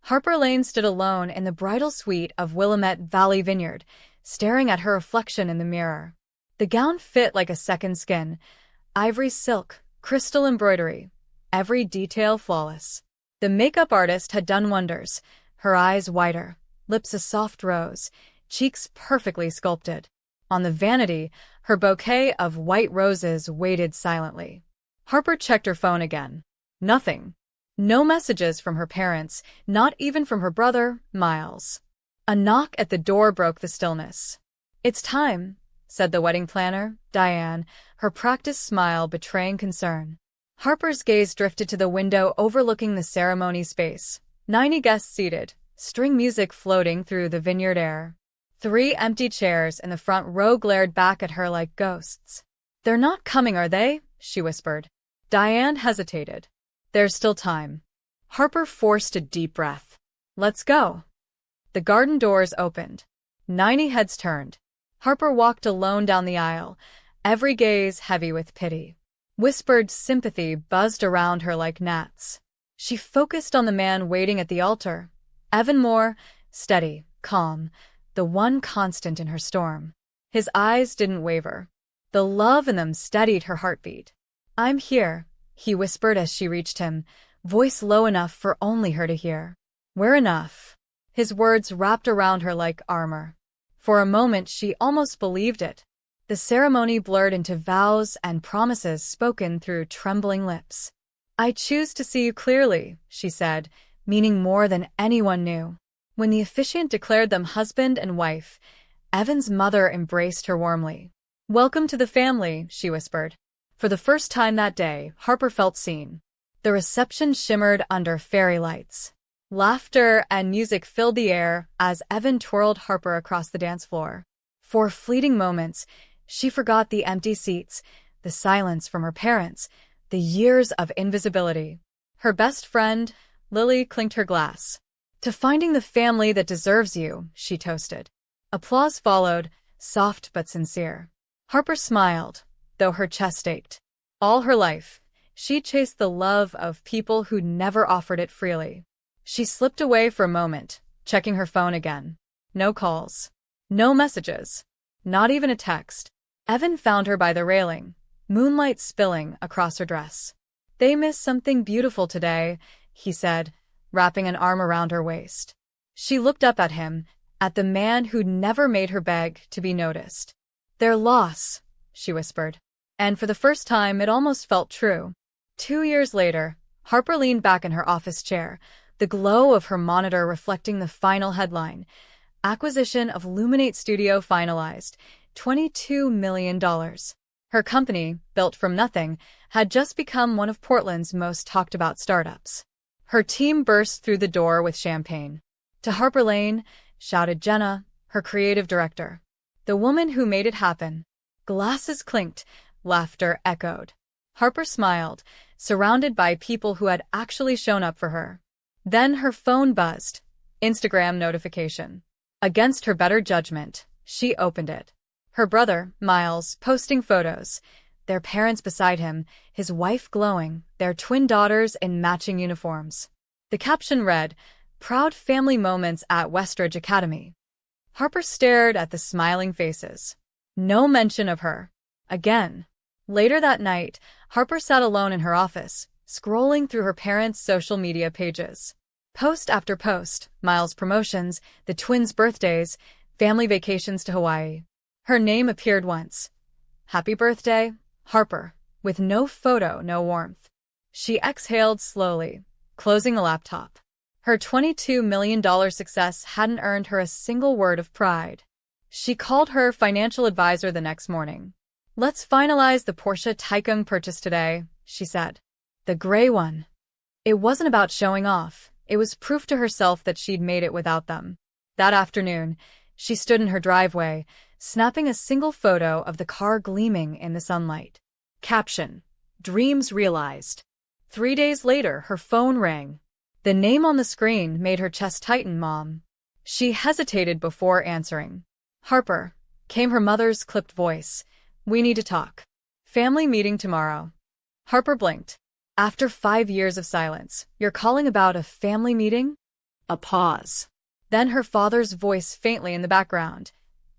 Harper Lane stood alone in the bridal suite of Willamette Valley Vineyard, staring at her reflection in the mirror. The gown fit like a second skin, ivory silk, crystal embroidery, every detail flawless. The makeup artist had done wonders, her eyes whiter, lips a soft rose, cheeks perfectly sculpted. On the vanity, her bouquet of white roses waited silently. Harper checked her phone again. Nothing. No messages from her parents, not even from her brother, Miles. A knock at the door broke the stillness. "It's time," said the wedding planner, Diane, her practiced smile betraying concern. Harper's gaze drifted to the window overlooking the ceremony space. 90 guests seated, string music floating through the vineyard air. 3 empty chairs in the front row glared back at her like ghosts. "They're not coming, are they?" she whispered. Diane hesitated. "There's still time." Harper forced a deep breath. "Let's go." The garden doors opened. 90 heads turned. Harper walked alone down the aisle, every gaze heavy with pity. Whispered sympathy buzzed around her like gnats. She focused on the man waiting at the altar. Evan Moore, steady, calm, the one constant in her storm. His eyes didn't waver. The love in them steadied her heartbeat. "I'm here," he whispered as she reached him, voice low enough for only her to hear. "We're enough." His words wrapped around her like armor. For a moment she almost believed it. The ceremony blurred into vows and promises spoken through trembling lips. "I choose to see you clearly," she said, meaning more than anyone knew. When the officiant declared them husband and wife, Evan's mother embraced her warmly. "Welcome to the family," she whispered. For the first time that day, Harper felt seen. The reception shimmered under fairy lights. Laughter and music filled the air as Evan twirled Harper across the dance floor. For fleeting moments, she forgot the empty seats, the silence from her parents, the years of invisibility. Her best friend, Lily, clinked her glass. "To finding the family that deserves you," she toasted. Applause followed, soft but sincere. Harper smiled, though her chest ached. All her life, she chased the love of people who never offered it freely. She slipped away for a moment, checking her phone again. No calls. No messages. Not even a text. Evan found her by the railing, moonlight spilling across her dress. "They missed something beautiful today," he said, wrapping an arm around her waist. She looked up at him, at the man who'd never made her beg to be noticed. "Their loss," she whispered. And for the first time, it almost felt true. 2 years later, Harper leaned back in her office chair, the glow of her monitor reflecting the final headline. Acquisition of Luminate Studio finalized, $22 million. Her company, built from nothing, had just become one of Portland's most talked-about startups. Her team burst through the door with champagne. "To Harper Lane," shouted Jenna, her creative director. "The woman who made it happen." Glasses clinked, laughter echoed. Harper smiled, surrounded by people who had actually shown up for her. Then her phone buzzed. Instagram notification. Against her better judgment, she opened it. Her brother, Miles, posting photos. Their parents beside him, his wife glowing, their twin daughters in matching uniforms. The caption read, "Proud family moments at Westridge Academy." Harper stared at the smiling faces. No mention of her. Again. Later that night, Harper sat alone in her office, scrolling through her parents' social media pages. Post after post, Miles' promotions, the twins' birthdays, family vacations to Hawaii. Her name appeared once. "Happy birthday, Harper," with no photo, no warmth. She exhaled slowly, closing the laptop. Her $22 million success hadn't earned her a single word of pride. She called her financial advisor the next morning. "Let's finalize the Porsche Taycan purchase today," she said. The gray one. It wasn't about showing off. It was proof to herself that she'd made it without them. That afternoon, she stood in her driveway, snapping a single photo of the car gleaming in the sunlight. Caption: "Dreams realized." 3 days later, her phone rang. The name on the screen made her chest tighten. "Mom." She hesitated before answering. "Harper," came her mother's clipped voice. "We need to talk. Family meeting tomorrow." Harper blinked. "After 5 years of silence, you're calling about a family meeting?" A pause. Then her father's voice faintly in the background.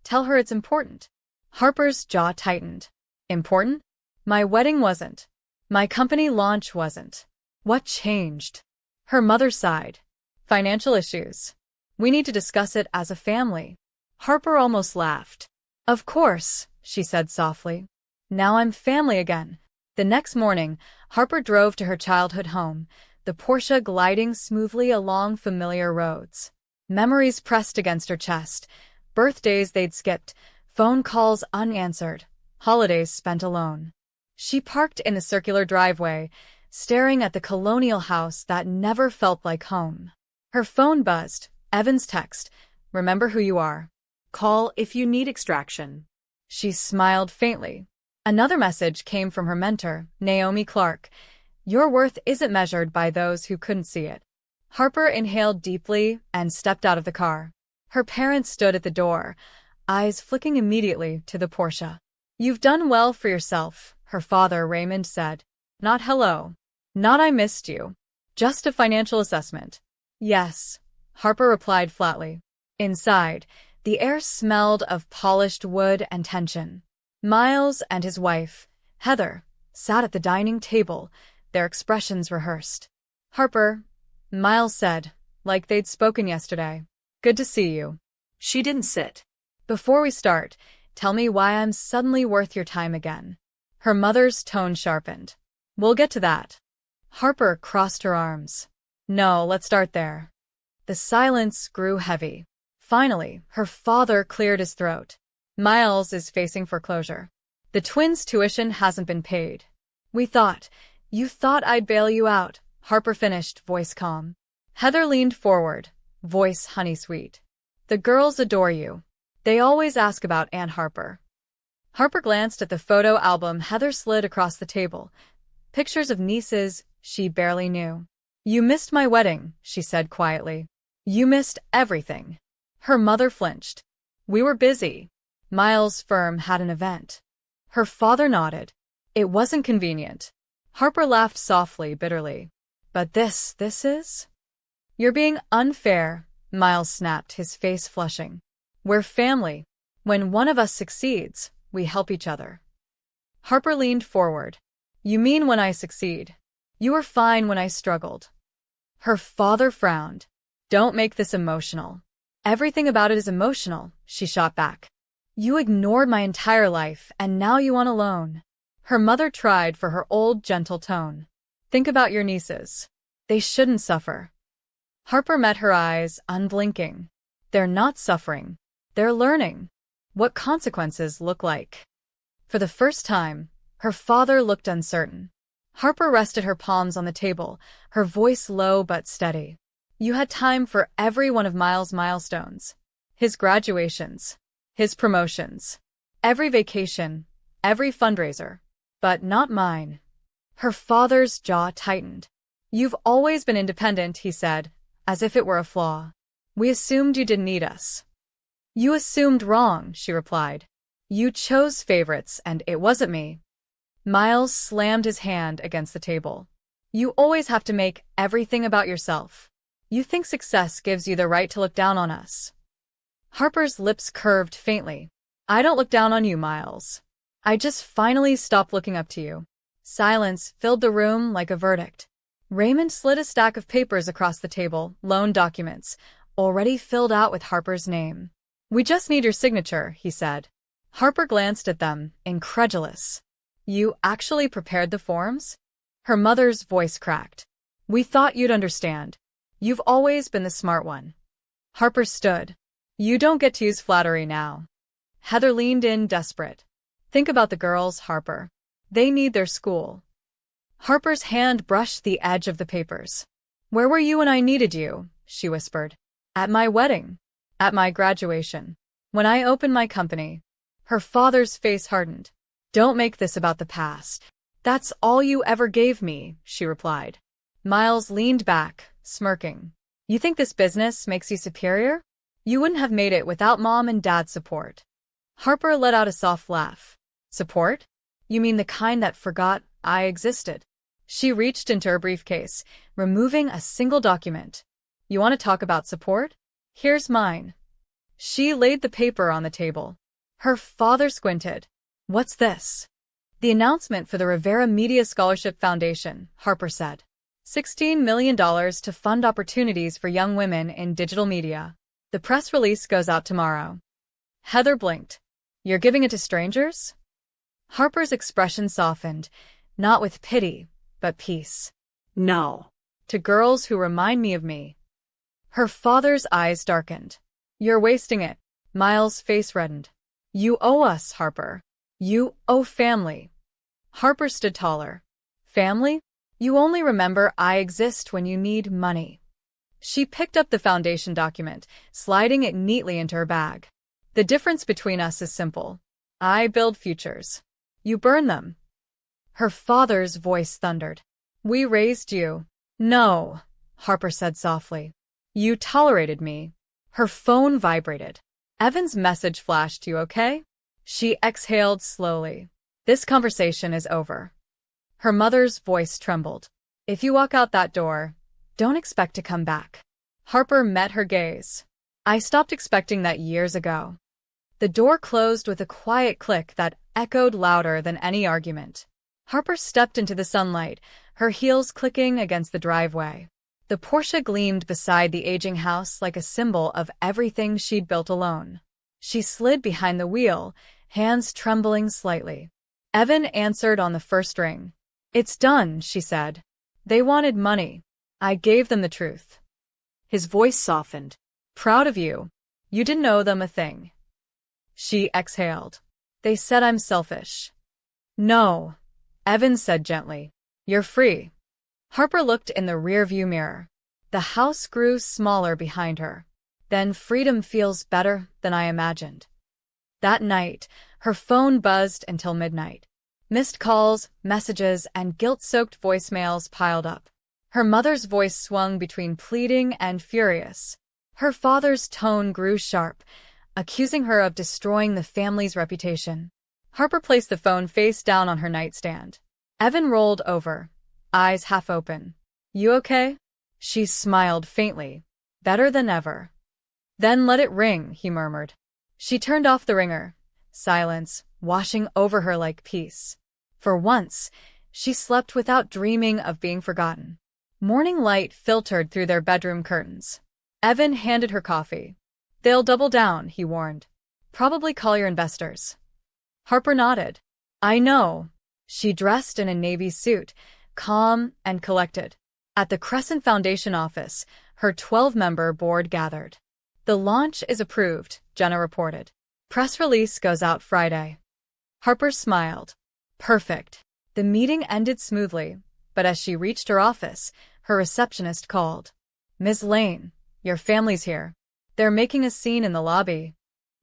Tell her it's important. Harper's jaw tightened. Important? My wedding wasn't. My company launch wasn't. What changed? Her mother sighed. Financial issues. We need to discuss it as a family. Harper almost laughed. Of course, she said softly. Now I'm family again. The next morning, Harper drove to her childhood home, the Porsche gliding smoothly along familiar roads. Memories pressed against her chest, birthdays they'd skipped, phone calls unanswered, holidays spent alone. She parked in the circular driveway, staring at the colonial house that never felt like home. Her phone buzzed. Evan's text, remember who you are. Call if you need extraction. She smiled faintly. Another message came from her mentor, Naomi Clark. Your worth isn't measured by those who couldn't see it. Harper inhaled deeply and stepped out of the car. Her parents stood at the door, eyes flicking immediately to the Porsche. You've done well for yourself, her father Raymond said. Not hello. Not I missed you. Just a financial assessment. Yes, Harper replied flatly. Inside, the air smelled of polished wood and tension. Miles and his wife, Heather, sat at the dining table, their expressions rehearsed. Harper, Miles said, like they'd spoken yesterday. Good to see you. She didn't sit. Before we start, tell me why I'm suddenly worth your time again. Her mother's tone sharpened. We'll get to that. Harper crossed her arms. No, let's start there. The silence grew heavy. Finally, her father cleared his throat. Miles is facing foreclosure. The twins' tuition hasn't been paid. You thought I'd bail you out, Harper finished, voice calm. Heather leaned forward, voice honey-sweet. The girls adore you. They always ask about Aunt Harper. Harper glanced at the photo album Heather slid across the table. Pictures of nieces she barely knew. You missed my wedding, she said quietly. You missed everything. Her mother flinched. We were busy. Miles' firm had an event. Her father nodded. It wasn't convenient. Harper laughed softly, bitterly. But this is? You're being unfair, Miles snapped, his face flushing. We're family. When one of us succeeds, we help each other. Harper leaned forward. You mean when I succeed? You were fine when I struggled. Her father frowned. Don't make this emotional. Everything about it is emotional, she shot back. You ignored my entire life, and now you want a loan. Her mother tried for her old, gentle tone. Think about your nieces. They shouldn't suffer. Harper met her eyes, unblinking. They're not suffering. They're learning what consequences look like. For the first time, her father looked uncertain. Harper rested her palms on the table, her voice low but steady. You had time for every one of Miles' milestones. His graduations, his promotions, every vacation, every fundraiser. But not mine. Her father's jaw tightened. You've always been independent, he said, as if it were a flaw. We assumed you didn't need us. You assumed wrong, she replied. You chose favorites, and it wasn't me. Miles slammed his hand against the table. You always have to make everything about yourself. You think success gives you the right to look down on us. Harper's lips curved faintly. I don't look down on you, Miles. I just finally stopped looking up to you. Silence filled the room like a verdict. Raymond slid a stack of papers across the table, loan documents, already filled out with Harper's name. We just need your signature, he said. Harper glanced at them, incredulous. You actually prepared the forms? Her mother's voice cracked. We thought you'd understand. You've always been the smart one. Harper stood. You don't get to use flattery now. Heather leaned in, desperate. Think about the girls, Harper. They need their school. Harper's hand brushed the edge of the papers. Where were you when I needed you? She whispered. At my wedding. At my graduation. When I opened my company. Her father's face hardened. Don't make this about the past. That's all you ever gave me, she replied. Miles leaned back, smirking. You think this business makes you superior? You wouldn't have made it without Mom and Dad's support. Harper let out a soft laugh. Support? You mean the kind that forgot I existed? She reached into her briefcase, removing a single document. You want to talk about support? Here's mine. She laid the paper on the table. Her father squinted. What's this? The announcement for the Rivera Media Scholarship Foundation, Harper said. $16 million to fund opportunities for young women in digital media. The press release goes out tomorrow. Heather blinked. You're giving it to strangers? Harper's expression softened, not with pity, but peace. No. To girls who remind me of me. Her father's eyes darkened. You're wasting it. Miles' face reddened. You owe us, Harper. You owe family. Harper stood taller. Family? You only remember I exist when you need money. She picked up the foundation document, sliding it neatly into her bag. The difference between us is simple. I build futures. You burn them. Her father's voice thundered. We raised you. No, Harper said softly. You tolerated me. Her phone vibrated. Evan's message flashed. You okay? She exhaled slowly. This conversation is over. Her mother's voice trembled. If you walk out that door, don't expect to come back. Harper met her gaze. I stopped expecting that years ago. The door closed with a quiet click that echoed louder than any argument. Harper stepped into the sunlight, her heels clicking against the driveway. The Porsche gleamed beside the aging house like a symbol of everything she'd built alone. She slid behind the wheel, hands trembling slightly. Evan answered on the first ring. It's done, she said. They wanted money. I gave them the truth. His voice softened. Proud of you. You didn't owe them a thing. She exhaled. They said I'm selfish. No, Evan said gently. You're free. Harper looked in the rearview mirror. The house grew smaller behind her. Then freedom feels better than I imagined. That night, her phone buzzed until midnight. Missed calls, messages, and guilt-soaked voicemails piled up. Her mother's voice swung between pleading and furious. Her father's tone grew sharp, accusing her of destroying the family's reputation. Harper placed the phone face down on her nightstand. Evan rolled over, eyes half open. You okay? She smiled faintly. Better than ever. Then let it ring, he murmured. She turned off the ringer. Silence, washing over her like peace. For once, she slept without dreaming of being forgotten. Morning light filtered through their bedroom curtains. Evan handed her coffee. They'll double down, he warned. Probably call your investors. Harper nodded. I know. She dressed in a navy suit, calm and collected. At the Crescent Foundation office, her 12-member board gathered. The launch is approved, Jenna reported. Press release goes out Friday. Harper smiled. Perfect. The meeting ended smoothly, but as she reached her office, her receptionist called. Ms. Lane, your family's here. They're making a scene in the lobby.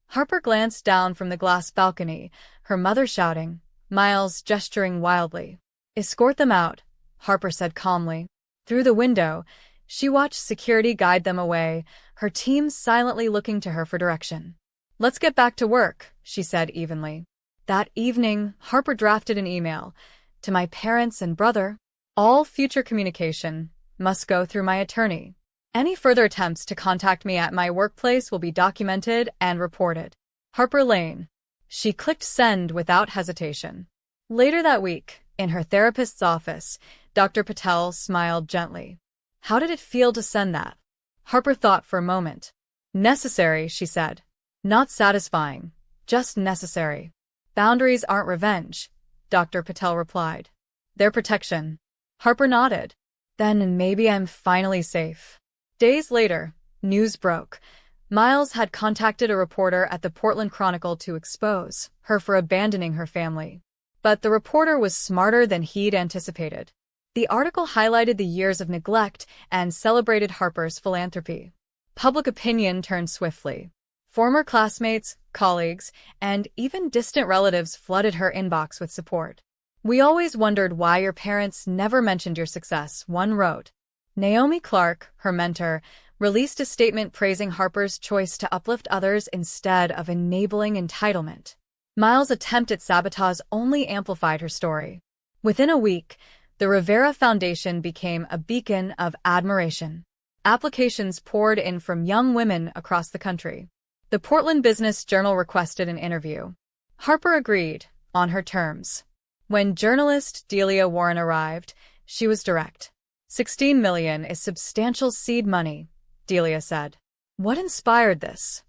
Harper glanced down from the glass balcony, her mother shouting, Miles gesturing wildly. Escort them out, Harper said calmly. Through the window, she watched security guide them away, her team silently looking to her for direction. Let's get back to work, she said evenly. That evening, Harper drafted an email. To my parents and brother, all future communication must go through my attorney. Any further attempts to contact me at my workplace will be documented and reported. Harper Lane. She clicked send without hesitation. Later that week, in her therapist's office, Dr. Patel smiled gently. How did it feel to send that? Harper thought for a moment. Necessary, she said. Not satisfying, just necessary. Boundaries aren't revenge, Dr. Patel replied. They're protection. Harper nodded. Then maybe I'm finally safe. Days later, news broke. Miles had contacted a reporter at the Portland Chronicle to expose her for abandoning her family. But the reporter was smarter than he'd anticipated. The article highlighted the years of neglect and celebrated Harper's philanthropy. Public opinion turned swiftly. Former classmates, colleagues, and even distant relatives flooded her inbox with support. We always wondered why your parents never mentioned your success, one wrote. Naomi Clark, her mentor, released a statement praising Harper's choice to uplift others instead of enabling entitlement. Miles' attempt at sabotage only amplified her story. Within a week, the Rivera Foundation became a beacon of admiration. Applications poured in from young women across the country. The Portland Business Journal requested an interview. Harper agreed, on her terms. When journalist Delia Warren arrived, she was direct. $16 million is substantial seed money, Delia said. What inspired this?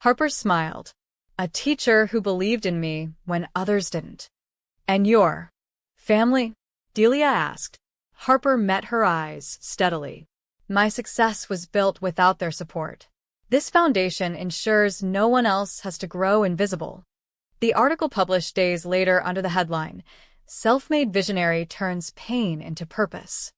Harper smiled. A teacher who believed in me when others didn't. And your family? Delia asked. Harper met her eyes steadily. My success was built without their support. This foundation ensures no one else has to grow invisible. The article published days later under the headline, Self-Made Visionary Turns Pain into Purpose.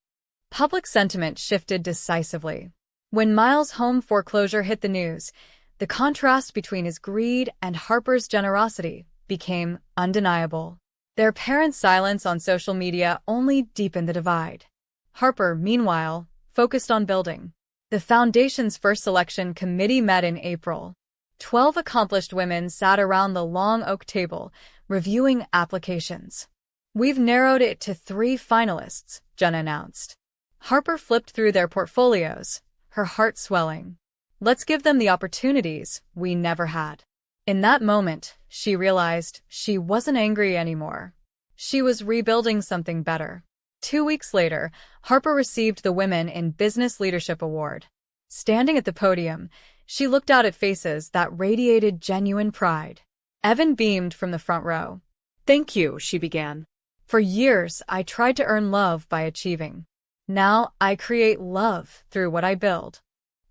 Public sentiment shifted decisively. When Miles' home foreclosure hit the news, the contrast between his greed and Harper's generosity became undeniable. Their parents' silence on social media only deepened the divide. Harper, meanwhile, focused on building. The foundation's first selection committee met in April. 12 accomplished women sat around the long oak table, reviewing applications. We've narrowed it to 3 finalists, Jenna announced. Harper flipped through their portfolios, her heart swelling. Let's give them the opportunities we never had. In that moment, she realized she wasn't angry anymore. She was rebuilding something better. 2 weeks later, Harper received the Women in Business Leadership Award. Standing at the podium, she looked out at faces that radiated genuine pride. Evan beamed from the front row. Thank you, she began. For years, I tried to earn love by achieving. Now, I create love through what I build.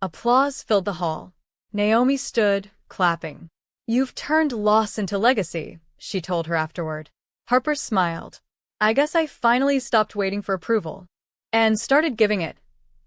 Applause filled the hall. Naomi stood, clapping. You've turned loss into legacy, she told her afterward. Harper smiled. I guess I finally stopped waiting for approval. And started giving it,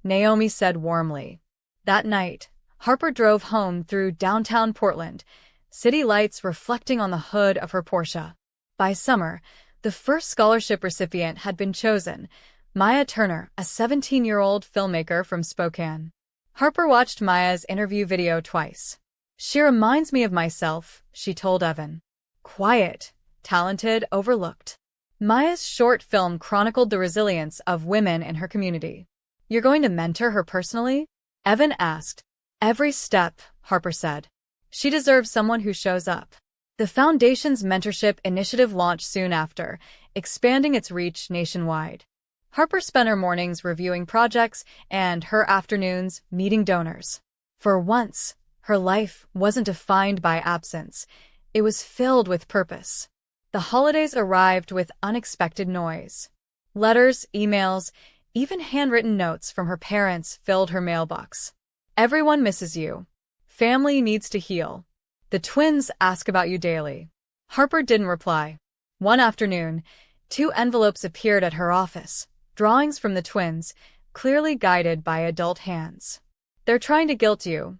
Naomi said warmly. That night, Harper drove home through downtown Portland, city lights reflecting on the hood of her Porsche. By summer, the first scholarship recipient had been chosen, Maya Turner, a 17-year-old filmmaker from Spokane. Harper watched Maya's interview video twice. She reminds me of myself, she told Evan. Quiet, talented, overlooked. Maya's short film chronicled the resilience of women in her community. You're going to mentor her personally? Evan asked. Every step, Harper said. She deserves someone who shows up. The Foundation's mentorship initiative launched soon after, expanding its reach nationwide. Harper spent her mornings reviewing projects and her afternoons meeting donors. For once, her life wasn't defined by absence. It was filled with purpose. The holidays arrived with unexpected noise. Letters, emails, even handwritten notes from her parents filled her mailbox. Everyone misses you. Family needs to heal. The twins ask about you daily. Harper didn't reply. One afternoon, 2 envelopes appeared at her office, drawings from the twins, clearly guided by adult hands. They're trying to guilt you,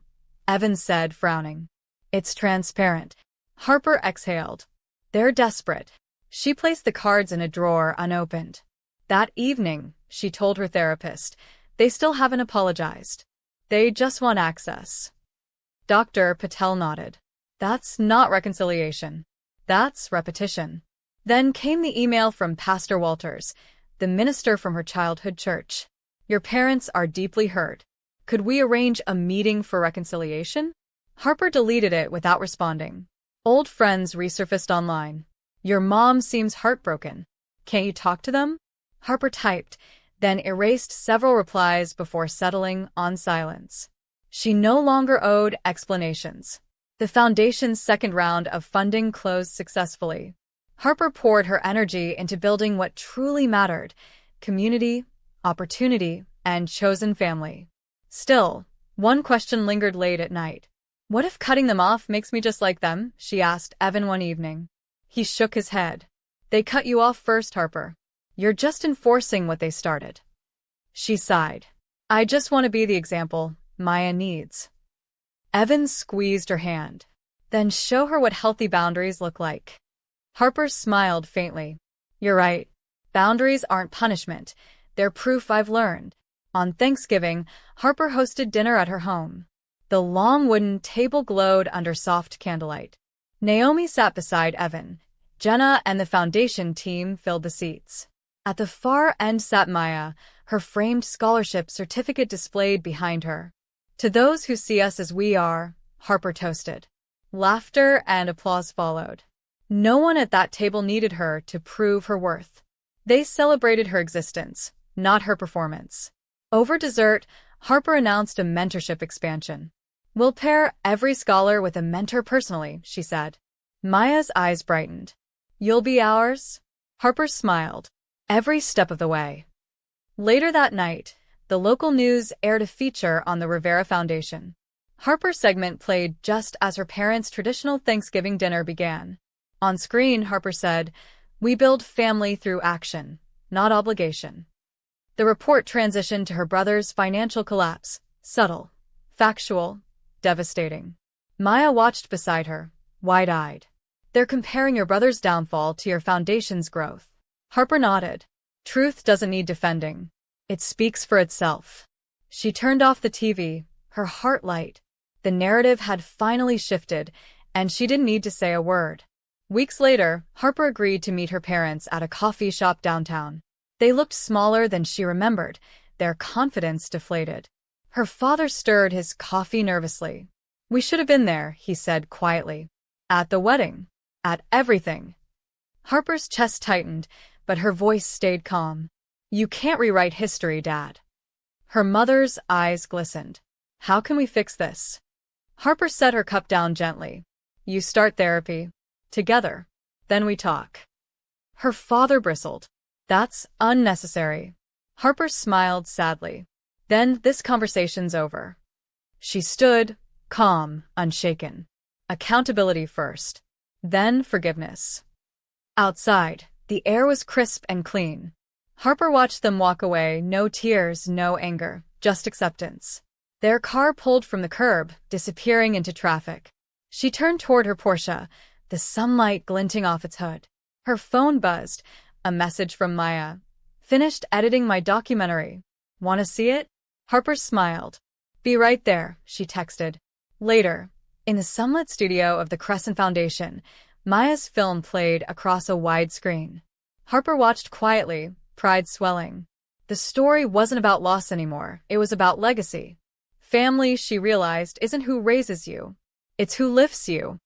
Evan said, frowning. It's transparent. Harper exhaled. They're desperate. She placed the cards in a drawer unopened. That evening, she told her therapist, they still haven't apologized. They just want access. Dr. Patel nodded. That's not reconciliation. That's repetition. Then came the email from Pastor Walters, the minister from her childhood church. Your parents are deeply hurt. Could we arrange a meeting for reconciliation? Harper deleted it without responding. Old friends resurfaced online. Your mom seems heartbroken. Can't you talk to them? Harper typed, then erased several replies before settling on silence. She no longer owed explanations. The Foundation's second round of funding closed successfully. Harper poured her energy into building what truly mattered: community, opportunity, and chosen family. Still, one question lingered late at night. What if cutting them off makes me just like them? She asked Evan one evening. He shook his head. They cut you off first, Harper. You're just enforcing what they started. She sighed. I just want to be the example Maya needs. Evan squeezed her hand. Then show her what healthy boundaries look like. Harper smiled faintly. You're right. Boundaries aren't punishment. They're proof I've learned. On Thanksgiving, Harper hosted dinner at her home. The long wooden table glowed under soft candlelight. Naomi sat beside Evan. Jenna and the Foundation team filled the seats. At the far end sat Maya, her framed scholarship certificate displayed behind her. "To those who see us as we are," Harper toasted. Laughter and applause followed. No one at that table needed her to prove her worth. They celebrated her existence, not her performance. Over dessert, Harper announced a mentorship expansion. "We'll pair every scholar with a mentor personally," she said. Maya's eyes brightened. "You'll be ours?" Harper smiled. "Every step of the way." Later that night, the local news aired a feature on the Rivera Foundation. Harper's segment played just as her parents' traditional Thanksgiving dinner began. On screen, Harper said, "We build family through action, not obligation." The report transitioned to her brother's financial collapse. Subtle, factual, devastating. Maya watched beside her, wide-eyed. "They're comparing your brother's downfall to your foundation's growth." Harper nodded. "Truth doesn't need defending. It speaks for itself." She turned off the TV, her heart light. The narrative had finally shifted, and she didn't need to say a word. Weeks later, Harper agreed to meet her parents at a coffee shop downtown. They looked smaller than she remembered, their confidence deflated. Her father stirred his coffee nervously. "We should have been there," he said quietly. "At the wedding. At everything." Harper's chest tightened, but her voice stayed calm. "You can't rewrite history, Dad." Her mother's eyes glistened. "How can we fix this?" Harper set her cup down gently. "You start therapy. Together. Then we talk." Her father bristled. "That's unnecessary." Harper smiled sadly. "Then this conversation's over." She stood, calm, unshaken. Accountability first. Then forgiveness. Outside, the air was crisp and clean. Harper watched them walk away, no tears, no anger, just acceptance. Their car pulled from the curb, disappearing into traffic. She turned toward her Porsche, the sunlight glinting off its hood. Her phone buzzed, a message from Maya. "Finished editing my documentary. Want to see it?" Harper smiled. "Be right there," she texted. Later, in the sunlit studio of the Crescent Foundation, Maya's film played across a wide screen. Harper watched quietly, pride swelling. The story wasn't about loss anymore, it was about legacy. Family, she realized, isn't who raises you. It's who lifts you.